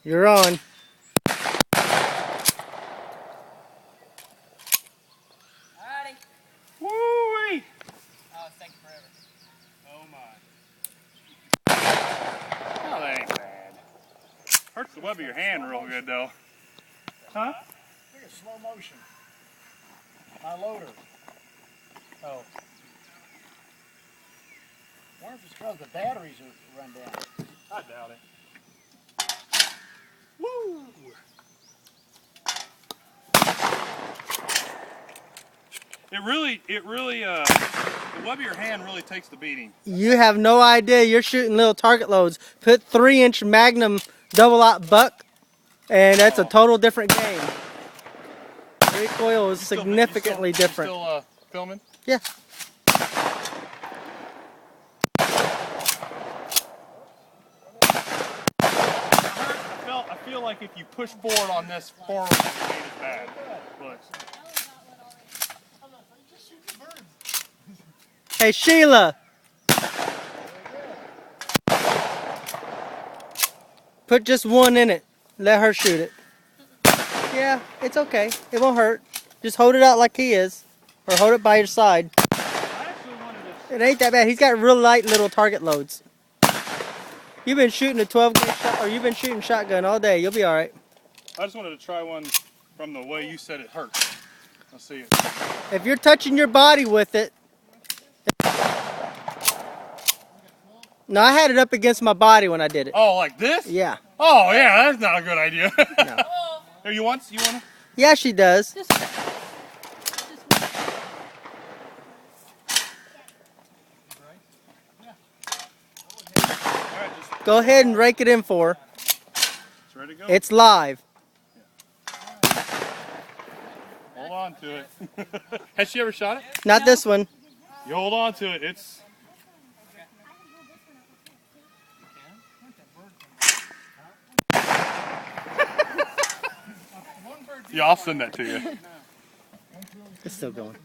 You're on. Alrighty. Woo-wee! Oh, it's taking forever. Oh my. Oh, that ain't bad. Hurts the web of your hand real good though. Huh? Look at slow motion. My loader. Oh. I wonder if it's because the batteries are run down. I doubt it. Woo! It really, the web of your hand really takes the beating. You have no idea. You're shooting little target loads. Put 3-inch Magnum double-aught buck, and that's a total different game. Recoil is significantly different. You still filming? Yeah. I feel like if you push forward on this forward, it is bad. But Hey, Sheila. Put just one in it. Let her shoot it. Yeah, it's okay. It won't hurt. Just hold it out like he is. Or hold it by your side. I actually wanted to. It ain't that bad. He's got real light little target loads. You've been shooting a 12-gauge shot, or you've been shooting shotgun all day. You'll be all right. I just wanted to try one from the way you said it hurts. Let's see it. If you're touching your body with it. No, I had it up against my body when I did it. Oh, like this? Yeah. Oh, yeah, that's not a good idea. No. Here, you want to? Yeah, she does. Go ahead and rake it in for her. It's ready to go? It's live. Hold on to it. Has she ever shot it? Not this one. You hold on to it. It's... Yeah, I'll send that to you. It's still going.